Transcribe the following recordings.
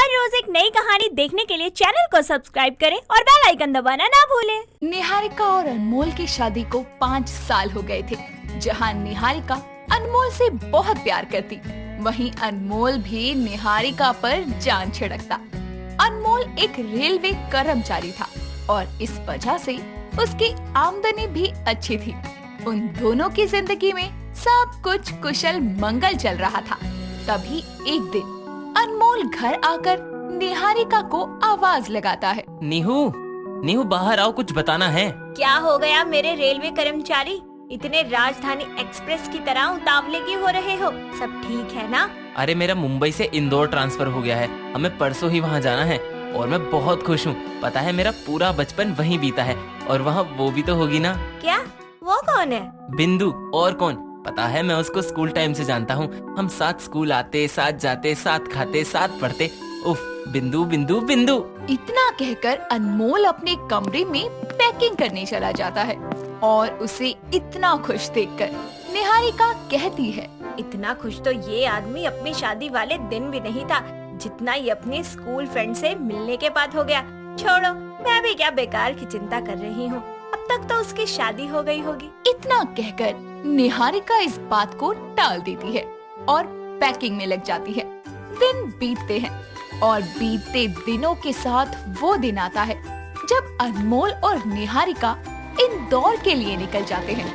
हर रोज एक नई कहानी देखने के लिए चैनल को सब्सक्राइब करें और बेल आइकन दबाना ना भूलें। निहारिका और अनमोल की शादी को 5 साल हो गए थे। जहां निहारिका अनमोल से बहुत प्यार करती, वहीं अनमोल भी निहारिका पर जान छिड़कता। अनमोल एक रेलवे कर्मचारी था और इस वजह से उसकी आमदनी भी अच्छी थी। उन दोनों की जिंदगी में सब कुछ कुशल मंगल चल रहा था। तभी एक दिन अनमोल घर आकर निहारिका को आवाज लगाता है। नीहू बाहर आओ, कुछ बताना है। क्या हो गया मेरे रेलवे कर्मचारी? इतने राजधानी एक्सप्रेस की तरह उतावले क्यों हो रहे हो? सब ठीक है ना? अरे मेरा मुंबई से इंदौर ट्रांसफर हो गया है, हमें परसों ही वहाँ जाना है और मैं बहुत खुश हूँ। पता है मेरा पूरा बचपन वहीं बीता है और वहाँ वो भी तो होगी ना। क्या? वो कौन है? बिंदु। और कौन? पता है मैं उसको स्कूल टाइम से जानता हूँ। हम साथ स्कूल आते, साथ जाते, साथ खाते, साथ पढ़ते। उफ, बिंदु बिंदु बिंदु। इतना कहकर अनमोल अपने कमरे में पैकिंग करने चला जाता है और उसे इतना खुश देखकर निहारिका कहती है, इतना खुश तो ये आदमी अपनी शादी वाले दिन भी नहीं था, जितना ये अपने स्कूल फ्रेंड से मिलने के बाद हो गया। छोड़ो, मैं भी क्या बेकार की चिंता कर रही हूँ, अब तक तो उसकी शादी हो गई होगी। इतना कहकर निहारिका इस बात को टाल देती है और पैकिंग में लग जाती है। दिन बीतते हैं और बीतते दिनों के साथ वो दिन आता है जब अनमोल और निहारिका इंदौर के लिए निकल जाते हैं।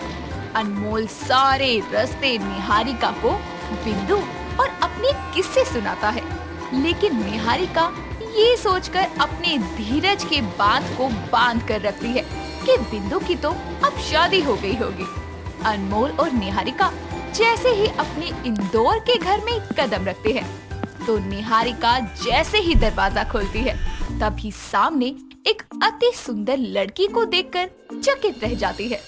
अनमोल सारे रास्ते निहारिका को बिंदु और अपने किस्से सुनाता है, लेकिन निहारिका ये सोचकर अपने धीरज के बांध को बांध कर रखती है कि बिंदु की तो अब शादी हो गई होगी। अनमोल और निहारिका जैसे ही अपने इंदौर के घर में कदम रखते हैं, तो निहारिका जैसे ही दरवाजा खोलती है, तभी सामने एक अति सुंदर लड़की को देखकर चकित रह जाती है,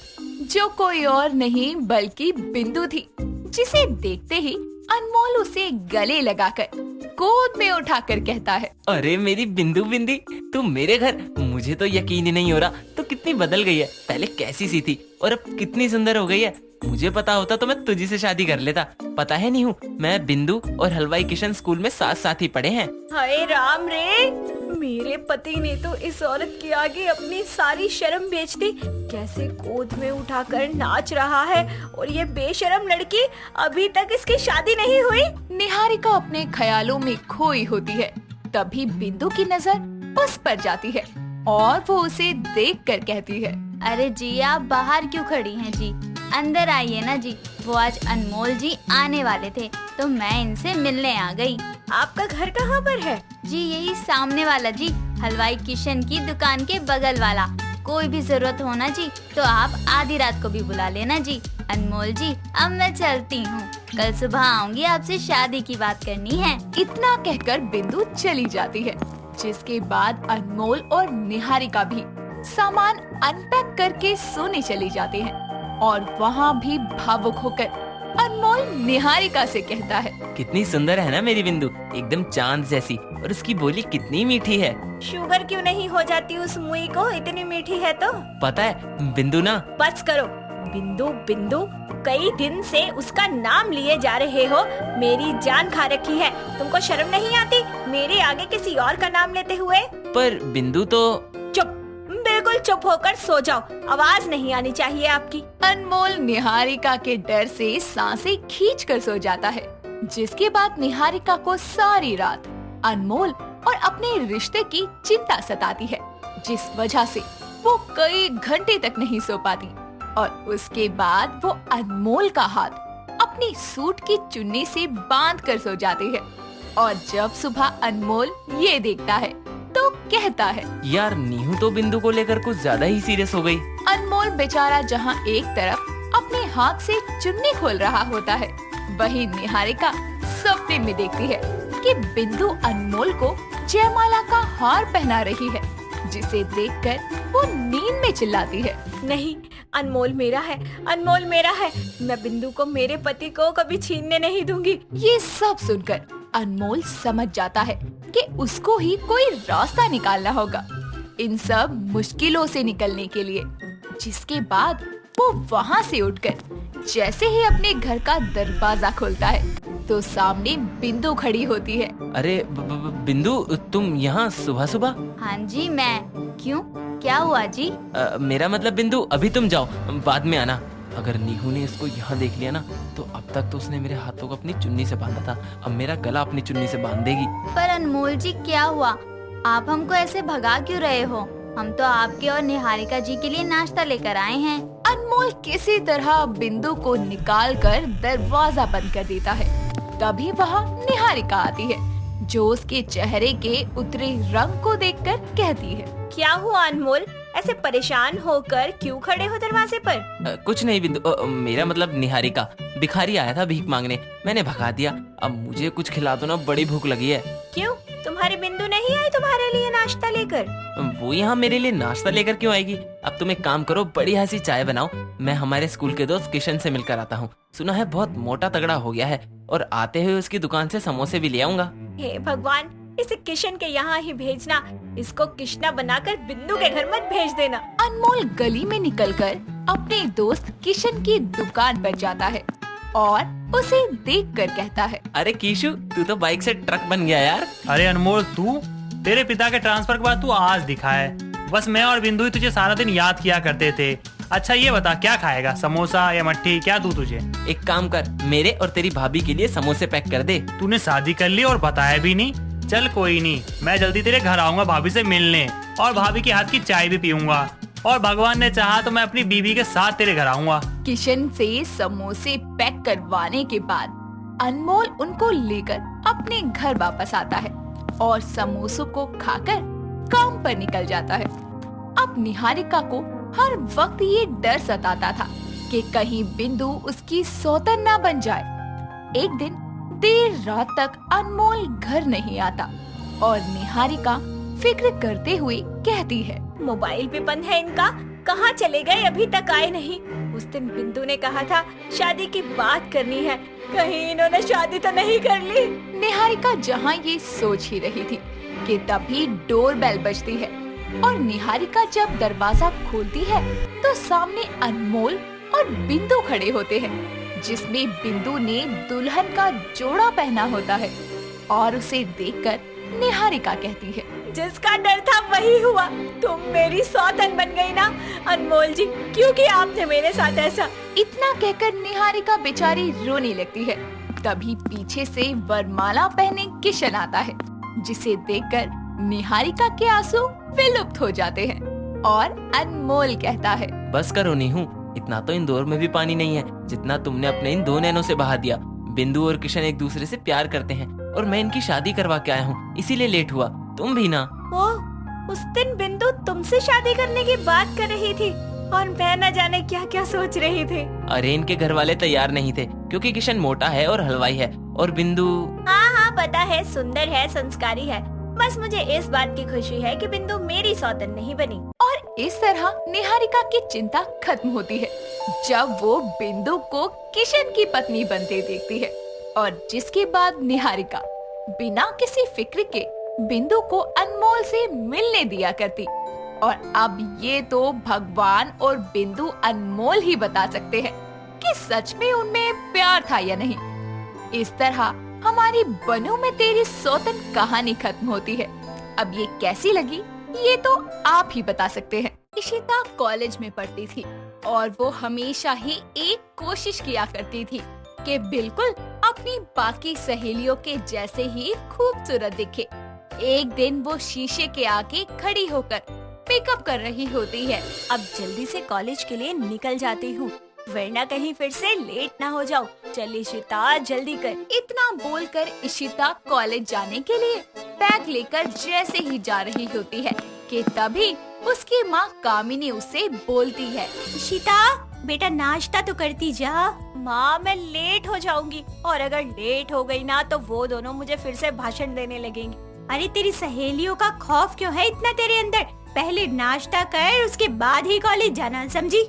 जो कोई और नहीं बल्कि बिंदु थी, जिसे देखते ही अनमोल उसे गले लगाकर गोद में उठाकर कहता है, अरे मेरी बिंदु बिंदी, तू मेरे घर? मुझे तो यकीन ही नहीं हो रहा, तो कितनी बदल गई है। पहले कैसी सी थी और अब कितनी सुंदर हो गई है। मुझे पता होता तो मैं तुझी से शादी कर लेता। पता है नहीं हूँ, मैं बिंदु और हलवाई किशन स्कूल में साथ साथ ही पढ़े हैं। हाय राम रे, मेरे पति ने तो इस औरत के आगे अपनी सारी शर्म बेच दी। कैसे गोद में उठाकर नाच रहा है और ये बेशर्म लड़की, अभी तक इसकी शादी नहीं हुई। निहारिका अपने ख्यालों में खोई होती है। तभी बिंदु की नजर उस पर जाती है और वो उसे देखकर कहती है, अरे जी, आप बाहर क्यों खड़ी हैं जी? अंदर आइए ना जी। वो आज अनमोल जी आने वाले थे तो मैं इनसे मिलने आ गई। आपका घर कहाँ पर है? जी यही सामने वाला जी, हलवाई किशन की दुकान के बगल वाला। कोई भी जरूरत हो ना जी तो आप आधी रात को भी बुला लेना जी। अनमोल जी, अब मैं चलती हूँ, कल सुबह आऊंगी, आपसे शादी की बात करनी है। इतना कहकर बिंदु चली जाती है, जिसके बाद अनमोल और निहारिका भी सामान अनपैक करके सोने चली जाते हैं और वहाँ भी भावुक होकर अनमोल निहारिका से कहता है, कितनी सुंदर है ना मेरी बिंदु, एकदम चांद जैसी, और उसकी बोली कितनी मीठी है। शुगर क्यों नहीं हो जाती उस मुई को, इतनी मीठी है तो। पता है बिंदु ना। बस करो, बिंदु बिंदु, कई दिन से उसका नाम लिए जा रहे हो, मेरी जान खा रखी है। तुमको शर्म नहीं आती मेरे आगे किसी और का नाम लेते हुए? पर बिंदु तो। चुप, बिल्कुल चुप होकर सो जाओ, आवाज नहीं आनी चाहिए आपकी। अनमोल निहारिका के डर से सांसें खींचकर सो जाता है, जिसके बाद निहारिका को सारी रात अनमोल और अपने रिश्ते की चिंता सताती है, जिस वजह से वो कई घंटे तक नहीं सो पाती। और उसके बाद वो अनमोल का हाथ अपनी सूट की चुन्नी से बांध कर सो जाती है। और जब सुबह अनमोल ये देखता है तो कहता है, यार नीहू तो बिंदु को लेकर कुछ ज्यादा ही सीरियस हो गई। अनमोल बेचारा जहाँ एक तरफ अपने हाथ से चुन्नी खोल रहा होता है, वहीं निहारिका सपने में देखती है कि बिंदु अनमोल को जयमाला का हार पहना रही है, जिसे देखकर वो नींद में चिल्लाती है, नहीं, अनमोल मेरा है, अनमोल मेरा है, मैं बिंदु को, मेरे पति को कभी छीनने नहीं दूंगी। ये सब सुनकर अनमोल समझ जाता है कि उसको ही कोई रास्ता निकालना होगा इन सब मुश्किलों से निकलने के लिए। जिसके बाद वो वहाँ से उठकर जैसे ही अपने घर का दरवाजा खोलता है, तो सामने बिंदु खड़ी होती है। अरे बिंदु, तुम यहाँ सुबह सुबह? हाँ जी मैं। क्यों, क्या हुआ जी? मेरा मतलब बिंदु, अभी तुम जाओ, बाद में आना। अगर नीहू ने इसको यहाँ देख लिया ना, तो अब तक तो उसने मेरे हाथों को अपनी चुन्नी से बांधा था, अब मेरा गला अपनी चुन्नी से बांध देगी। पर अनमोल जी क्या हुआ, आप हमको ऐसे भगा क्यों रहे हो? हम तो आपके और निहारिका जी के लिए नाश्ता लेकर आए हैं। अनमोल किसी तरह बिंदु को निकालकर दरवाजा बंद कर देता है। तभी वहाँ निहारिका आती है, जो उसके चेहरे के उतरे रंग को देखकर कहती है, क्या हुआ अनमोल, ऐसे परेशान होकर क्यों खड़े हो दरवाजे पर? कुछ नहीं बिंदु, मेरा मतलब निहारिका, भिखारी आया था भीख मांगने, मैंने भगा दिया। अब मुझे कुछ खिला दो ना, बड़ी भूख लगी है। क्यों, तुम्हारी बिंदु नहीं आई तुम्हारे लिए नाश्ता लेकर? वो यहाँ मेरे लिए नाश्ता लेकर क्यों आएगी? अब तुम एक काम करो, बढ़िया सी चाय बनाओ, मैं हमारे स्कूल के दोस्त किशन से मिलकर आता हूँ। सुना है बहुत मोटा तगड़ा हो गया है, और आते हुए उसकी दुकान से समोसे भी ले आऊंगा। हे भगवान, इसे किशन के यहाँ ही भेजना, इसको किशना बनाकर बिंदु के घर मत भेज देना। अनमोल गली में निकलकर अपने दोस्त किशन की दुकान पर जाता है और उसे देखकर कहता है, अरे कीशु, तू तो बाइक से ट्रक बन गया यार। अरे अनमोल, तू, तेरे पिता के ट्रांसफर के बाद तू आज दिखा है। बस मैं और बिंदु ही तुझे सारा दिन याद किया करते थे। अच्छा ये बता, क्या खाएगा, समोसा या मट्ठी, क्या दूं तुझे? एक काम कर, मेरे और तेरी भाभी के लिए समोसे पैक कर दे। तूने शादी कर ली और बताया भी नहीं। चल कोई नहीं, मैं जल्दी तेरे घर आऊंगा भाभी से मिलने, और भाभी के हाथ की चाय भी पीऊंगा, और भगवान ने चाहा तो मैं अपनी बीवी के साथ तेरे घर आऊंगा। किशन से समोसे पैक करवाने के बाद अनमोल उनको लेकर अपने घर वापस आता है और समोसों को खाकर काम पर निकल जाता है। अब निहारिका को हर वक्त ये डर सताता था कि कहीं बिंदु उसकी सौतन ना बन जाए। एक दिन देर रात तक अनमोल घर नहीं आता और निहारिका फिक्र करते हुए कहती है, मोबाइल भी बंद है इनका, कहाँ चले गए, अभी तक आए नहीं। उस दिन बिंदु ने कहा था शादी की बात करनी है, कहीं इन्होंने शादी तो नहीं कर ली। निहारिका जहाँ ये सोच ही रही थी कि तभी डोरबेल बजती है और निहारिका जब दरवाजा खोलती है तो सामने अनमोल और बिंदु खड़े होते हैं, जिसमें बिंदु ने दुल्हन का जोड़ा पहना होता है। और उसे देखकर निहारिका कहती है, जिसका डर था वही हुआ, तुम मेरी सौतन बन गई ना अनमोल जी, क्योंकि आपने मेरे साथ ऐसा। इतना कहकर निहारिका बेचारी रोने लगती है। तभी पीछे से वरमाला पहने किशन आता है, जिसे देखकर निहारिका के आंसू विलुप्त हो जाते हैं और अनमोल कहता है, बस करो नीहू, इतना तो इंदौर में भी पानी नहीं है जितना तुमने अपने इन 2 नैनों से बहा दिया। बिंदु और किशन एक दूसरे से प्यार करते हैं और मैं इनकी शादी करवा के आया हूँ, इसीलिए लेट हुआ। तुम भी ना। ओह, उस दिन बिंदु तुमसे शादी करने की बात कर रही थी और मैं न जाने क्या क्या सोच रही थी। अरे इनके घर वाले तैयार नहीं थे, क्योंकि किशन मोटा है और हलवाई है, और बिंदु। हाँ पता है, सुंदर है, संस्कारी है, बस मुझे इस बात की खुशी है कि बिंदु मेरी सौतन नहीं बनी। और इस तरह निहारिका की चिंता खत्म होती है जब वो बिंदु को किशन की पत्नी बनते देखती है, और जिसके बाद निहारिका बिना किसी फिक्र के बिंदु को अनमोल से मिलने दिया करती। और अब ये तो भगवान और बिंदु अनमोल ही बता सकते हैं कि सच में उनमें प्यार था या नहीं। इस तरह हमारी बनू में तेरी सौतन कहानी खत्म होती है। अब ये कैसी लगी ये तो आप ही बता सकते हैं। इशिता कॉलेज में पढ़ती थी और वो हमेशा ही एक कोशिश किया करती थी कि बिल्कुल अपनी बाकी सहेलियों के जैसे ही खूबसूरत दिखे। एक दिन वो शीशे के आगे खड़ी होकर पिकअप कर रही होती है। अब जल्दी से कॉलेज के लिए निकल जाती हूँ, वरना कहीं फिर से लेट ना हो जाओ। चल इशिता जल्दी कर। इतना बोलकर इशिता कॉलेज जाने के लिए बैग लेकर जैसे ही जा रही होती है कि तभी उसकी माँ कामिनी उससे बोलती है, इशिता बेटा नाश्ता तो करती जा। माँ मैं लेट हो जाऊंगी, और अगर लेट हो गई ना तो वो दोनों मुझे फिर से भाषण देने लगेंगी। अरे तेरी सहेलियों का खौफ क्यों है इतना तेरे अंदर? पहले नाश्ता कर, उसके बाद ही कॉलेज जाना, समझी?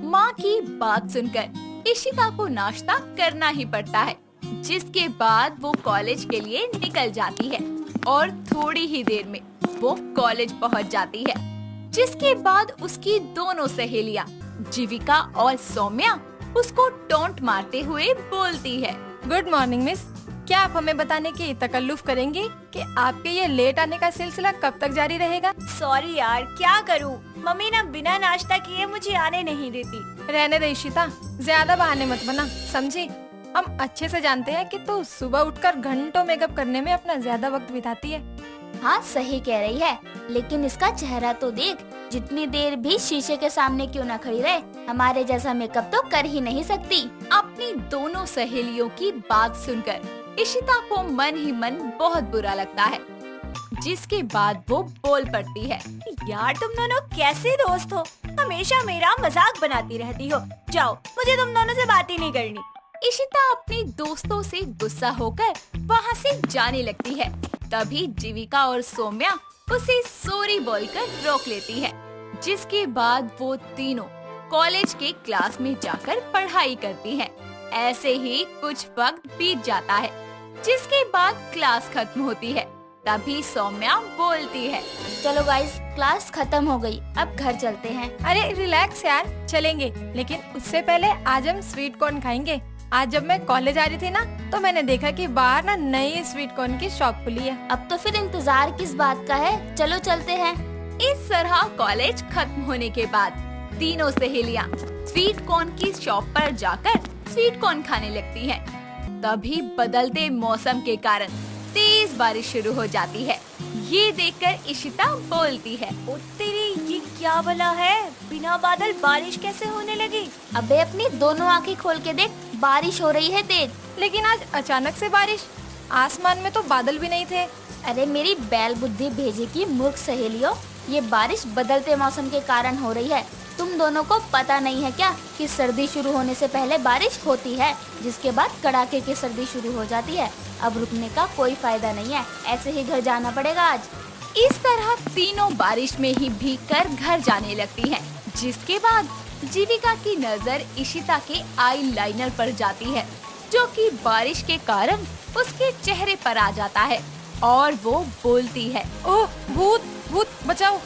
माँ की बात सुनकर इशिता को नाश्ता करना ही पड़ता है, जिसके बाद वो कॉलेज के लिए निकल जाती है और थोड़ी ही देर में वो कॉलेज पहुँच जाती है। जिसके बाद उसकी दोनों सहेलियाँ जीविका और सौम्या उसको टोंट मारते हुए बोलती है, गुड मॉर्निंग मिस। क्या आप हमें बताने की तकल्लुफ करेंगी कि आपके ये लेट आने का सिलसिला कब तक जारी रहेगा? सॉरी यार, क्या करूँ, मम्मी ना बिना नाश्ता किए मुझे आने नहीं देती। रहने दे इशिता, ज्यादा बहाने मत बना, समझी? हम अच्छे से जानते हैं कि तू सुबह उठकर घंटों मेकअप करने में अपना ज्यादा वक्त बिताती है। हाँ सही कह रही है, लेकिन इसका चेहरा तो देख, जितनी देर भी शीशे के सामने क्यों न खड़ी रहे, हमारे जैसा मेकअप तो कर ही नहीं सकती। अपनी दोनों सहेलियों की बात सुनकर इशिता को मन ही मन बहुत बुरा लगता है, जिसके बाद वो बोल पड़ती है। यार तुम दोनों कैसे दोस्त हो, हमेशा मेरा मजाक बनाती रहती हो। जाओ, मुझे तुम दोनों से बात ही नहीं करनी। इशिता अपने दोस्तों से गुस्सा होकर वहाँ से जाने लगती है। तभी जीविका और सौम्या उसे सॉरी बोलकर रोक लेती है, जिसके बाद वो तीनों कॉलेज के क्लास में जाकर पढ़ाई करती हैं। ऐसे ही कुछ वक्त बीत जाता है, जिसके बाद क्लास खत्म होती है। तभी सौम्या बोलती है, चलो गाइस, क्लास खत्म हो गई, अब घर चलते हैं। अरे रिलैक्स यार, चलेंगे, लेकिन उससे पहले आज हम स्वीट कॉर्न खाएंगे। आज जब मैं कॉलेज आ रही थी ना, तो मैंने देखा कि बाहर ना नई स्वीट कॉर्न की शॉप खुली है। अब तो फिर इंतजार किस बात का है, चलो चलते हैं। इस तरह कॉलेज खत्म होने के बाद तीनों सहेलियां स्वीट कॉर्न की शॉप पर जाकर स्वीट कॉर्न खाने लगती हैं। तभी बदलते मौसम के कारण तेज बारिश शुरू हो जाती है। ये देखकर इशिता बोलती है, ओ तेरी, ये क्या भला है, बिना बादल बारिश कैसे होने लगी? अबे अपनी दोनों आंखें खोल के देख, बारिश हो रही है तेज। लेकिन आज अचानक से बारिश, आसमान में तो बादल भी नहीं थे। अरे मेरी बैल बुद्धि भेजे की मूर्ख सहेलियों, ये बारिश बदलते मौसम के कारण हो रही है। तुम दोनों को पता नहीं है क्या कि सर्दी शुरू होने से पहले बारिश होती है, जिसके बाद कड़ाके की सर्दी शुरू हो जाती है। अब रुकने का कोई फायदा नहीं है, ऐसे ही घर जाना पड़ेगा आज। इस तरह तीनों बारिश में ही भीगकर घर जाने लगती हैं, जिसके बाद जीविका की नजर इशिता के आई लाइनर पर जाती है, जो कि बारिश के कारण उसके चेहरे पर आ जाता है और वो बोलती है, ओह भूत भूत बचाओ।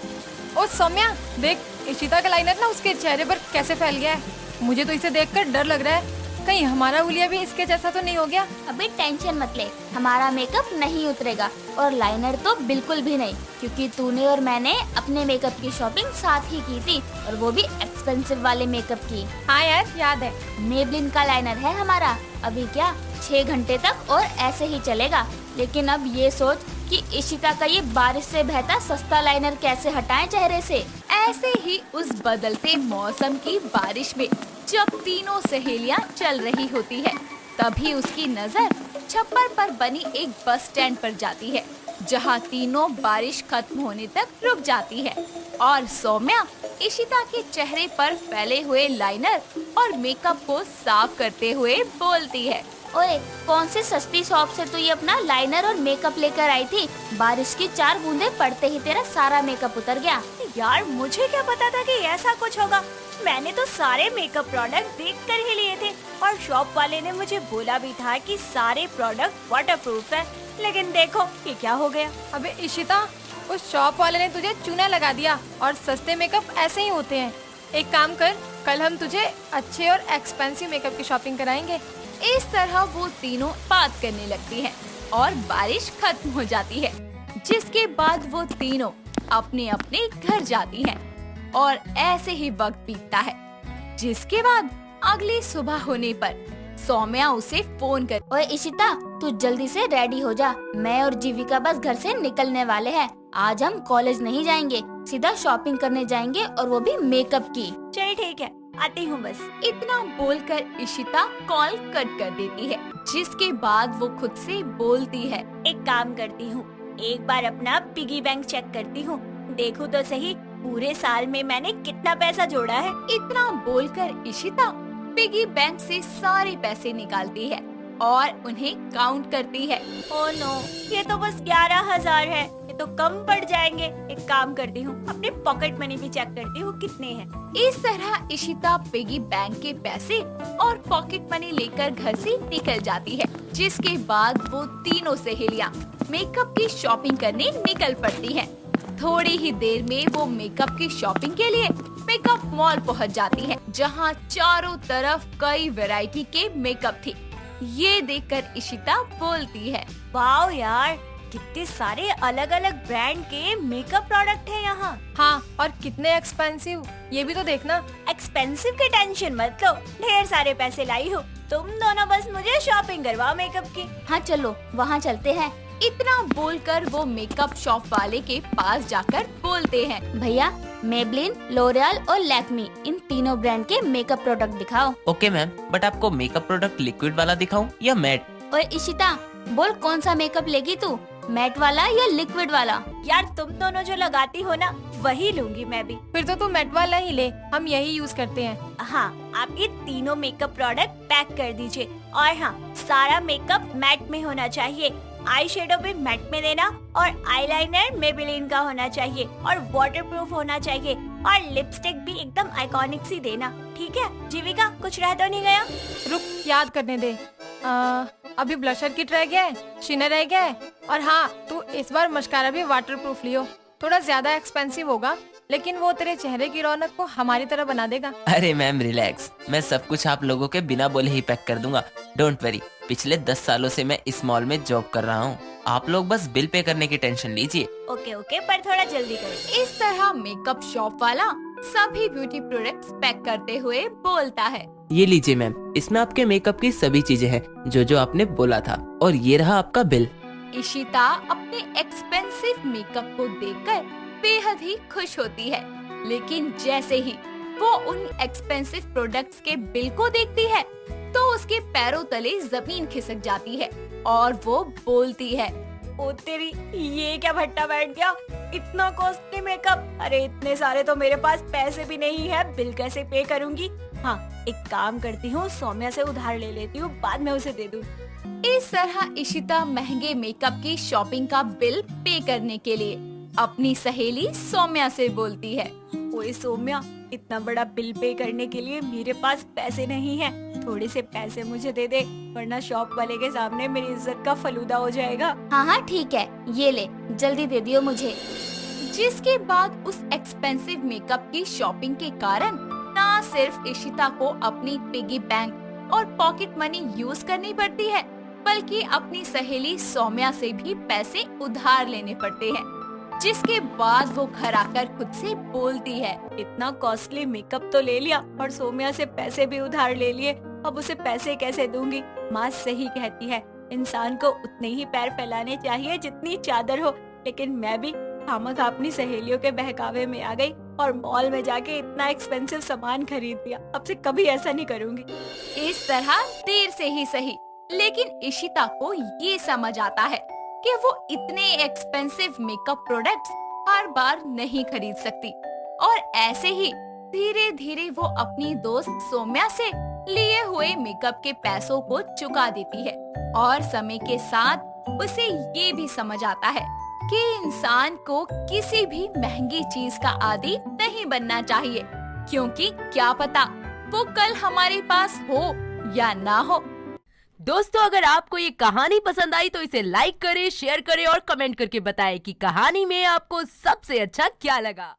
ओ सौम्या देख, इशिता का लाइनर ना उसके चेहरे पर कैसे फैल गया है। मुझे तो इसे देखकर डर लग रहा है, कहीं हमारा हुलिया भी इसके जैसा तो नहीं हो गया। अबे टेंशन मत ले, हमारा मेकअप नहीं उतरेगा और लाइनर तो बिल्कुल भी नहीं, क्योंकि तूने और मैंने अपने मेकअप की शॉपिंग साथ ही की थी, और वो भी एक्सपेंसिव वाले मेकअप की। हाँ यार याद है। मेबलिन का लाइनर है हमारा, अभी क्या 6 घंटे तक और ऐसे ही चलेगा। लेकिन अब ये सोच कि इशिता का ये बारिश से बहता सस्ता लाइनर कैसे हटाएं चेहरे से। ऐसे ही उस बदलते मौसम की बारिश में जब तीनों सहेलियां चल रही होती है, तभी उसकी नजर छप्पर पर बनी एक बस स्टैंड पर जाती है, जहां तीनों बारिश खत्म होने तक रुक जाती है और सौम्या इशिता के चेहरे पर फैले हुए लाइनर और मेकअप को साफ करते हुए बोलती है, ओए कौन सी सस्ती शॉप से तू ये अपना लाइनर और मेकअप लेकर आई थी? बारिश की 4 बूंदे पड़ते ही तेरा सारा मेकअप उतर गया। यार मुझे क्या पता था कि ऐसा कुछ होगा, मैंने तो सारे मेकअप प्रोडक्ट देखकर ही लिए थे और शॉप वाले ने मुझे बोला भी था कि सारे प्रोडक्ट वाटरप्रूफ है, लेकिन देखो ये क्या हो गया। अबे इशिता, उस शॉप वाले ने तुझे चूना लगा दिया, और सस्ते मेकअप ऐसे ही होते हैं। एक काम कर, कल हम तुझे अच्छे और एक्सपेंसिव मेकअप की शॉपिंग कराएंगे। इस तरह वो तीनों बात करने लगती हैं और बारिश खत्म हो जाती है, जिसके बाद वो तीनों अपने अपने घर जाती हैं और ऐसे ही वक्त बीतता है, जिसके बाद अगली सुबह होने पर सौम्या उसे फोन कर, ओए इशिता, तू जल्दी से रेडी हो जा, मैं और जीविका बस घर से निकलने वाले हैं। आज हम कॉलेज नहीं जाएंगे, सीधा शॉपिंग करने जाएंगे, और वो भी मेकअप की। चल ठीक है, आती हूँ बस। इतना बोलकर इशिता कॉल कट कर देती है, जिसके बाद वो खुद से बोलती है, एक काम करती हूँ, एक बार अपना पिगी बैंक चेक करती हूँ, देखूँ तो सही पूरे साल में मैंने कितना पैसा जोड़ा है। इतना बोलकर इशिता पिगी बैंक से सारे पैसे निकालती है और उन्हें काउंट करती है। ओह नो, ये तो बस 11,000 है, ये तो कम पड़ जाएंगे। एक काम करती हूँ, अपने पॉकेट मनी भी चेक करती हूँ कितने हैं। इस तरह इशिता पिगी बैंक के पैसे और पॉकेट मनी लेकर घर से निकल जाती है, जिसके बाद वो तीनों सहेलियां मेकअप की शॉपिंग करने निकल पड़ती हैं। थोड़ी ही देर में वो मेकअप की शॉपिंग के लिए मेकअप मॉल पहुंच जाती हैं, जहां चारों तरफ कई वैरायटी के मेकअप थे। ये देखकर इशिता बोलती है, वाओ यार, कितने सारे अलग अलग ब्रांड के मेकअप प्रोडक्ट है यहाँ। हाँ, और कितने एक्सपेंसिव, ये भी तो देखना। एक्सपेंसिव की टेंशन मत लो, ढेर सारे पैसे लाई हो। तुम दोनों बस मुझे शॉपिंग करवाओ मेकअप की। हाँ चलो वहाँ चलते हैं। इतना बोलकर वो मेकअप शॉप वाले के पास जाकर बोलते हैं, भैया मेबलिन, लोरियल और लैक्मी, इन तीनों ब्रांड के मेकअप प्रोडक्ट दिखाओ। ओके मैम, बट आपको मेकअप प्रोडक्ट लिक्विड वाला दिखाऊं या मैट? और इशिता, बोल कौन सा मेकअप लेगी तू, मैट वाला या लिक्विड वाला? यार तुम दोनों जो लगाती हो ना, वही लूंगी मैं भी। फिर तो तू मैट वाला ही ले, हम यही यूज करते हैं। हाँ, आप ये तीनों मेकअप प्रोडक्ट पैक कर दीजिए। और हाँ, सारा मेकअप मैट में होना चाहिए। आई शेडो भी मैट में देना, और आईलाइनर मेबेलिन का होना चाहिए, और वाटरप्रूफ होना चाहिए, और लिपस्टिक भी एकदम आइकॉनिक सी देना। ठीक है जीविका, कुछ रह तो नहीं गया? रुक, याद करने दे। अभी ब्लशर किट रह गया है, शिनर रह गया है, और हाँ तू इस बार मस्कारा भी वाटरप्रूफ लियो। थोड़ा ज्यादा एक्सपेंसिव होगा, लेकिन वो तेरे चेहरे की रौनक को हमारी तरह बना देगा। अरे मैम रिलैक्स, मैं सब कुछ आप लोगों के बिना बोले ही पैक कर दूंगा। डोंट वरी, पिछले 10 सालों से मैं इस मॉल में जॉब कर रहा हूँ। आप लोग बस बिल पे करने की टेंशन लीजिए। ओके ओके, पर थोड़ा जल्दी करो। इस तरह मेकअप शॉप वाला सभी ब्यूटी प्रोडक्ट्स पैक करते हुए बोलता है, ये लीजिए मैम, इसमें आपके मेकअप की सभी चीजें हैं जो आपने बोला था, और ये रहा आपका बिल। इशिता अपने एक्सपेंसिव मेकअप को देखकर बेहद ही खुश होती है, लेकिन जैसे ही वो उन एक्सपेंसिव प्रोडक्ट्स के बिल को देखती है तो उसके पैरों तले जमीन खिसक जाती है और वो बोलती है, ओ तेरी, ये क्या भट्टा बैठ गया, इतना कॉस्टली मेकअप। अरे इतने सारे तो मेरे पास पैसे भी नहीं है, बिल कैसे पे करूँगी। हाँ, एक काम करती हूँ, सौम्या से उधार ले लेती हूँ, बाद में उसे दे दूँ। इस तरह इशिता महंगे मेकअप की शॉपिंग का बिल पे करने के लिए अपनी सहेली सौम्या से बोलती है, ओए सौम्या, इतना बड़ा बिल पे करने के लिए मेरे पास पैसे नहीं है, थोड़े से पैसे मुझे दे दे, वरना शॉप वाले के सामने मेरी इज्जत का फलूदा हो जाएगा। हाँ हाँ ठीक है, ये ले, जल्दी दे दियो मुझे। जिसके बाद उस एक्सपेंसिव मेकअप की शॉपिंग के कारण न सिर्फ इशिता को अपनी पिगी बैंक और पॉकेट मनी यूज करनी पड़ती है, बल्कि अपनी सहेली सौम्या से भी पैसे उधार लेने पड़ते हैं। जिसके बाद वो घर आकर खुद से बोलती है, इतना कॉस्टली मेकअप तो ले लिया और सौम्या से पैसे भी उधार ले लिए, अब उसे पैसे कैसे दूंगी। माँ सही कहती है, इंसान को उतने ही पैर फैलाने चाहिए जितनी चादर हो। लेकिन मैं भी खामखा अपनी सहेलियों के बहकावे में आ गई और मॉल में जाके इतना एक्सपेंसिव सामान खरीद लिया। अब से कभी ऐसा नहीं करूंगी। इस तरह देर से ही सही, लेकिन इशिता को ये समझ आता है कि वो इतने एक्सपेंसिव मेकअप प्रोडक्ट्स हर बार नहीं खरीद सकती, और ऐसे ही धीरे धीरे वो अपनी दोस्त सौम्या से लिए हुए मेकअप के पैसों को चुका देती है। और समय के साथ उसे ये भी समझ आता है कि इंसान को किसी भी महंगी चीज का आदी नहीं बनना चाहिए, क्योंकि क्या पता वो कल हमारे पास हो या ना हो। दोस्तों, अगर आपको ये कहानी पसंद आई तो इसे लाइक करें, शेयर करें और कमेंट करके बताएं कि कहानी में आपको सबसे अच्छा क्या लगा।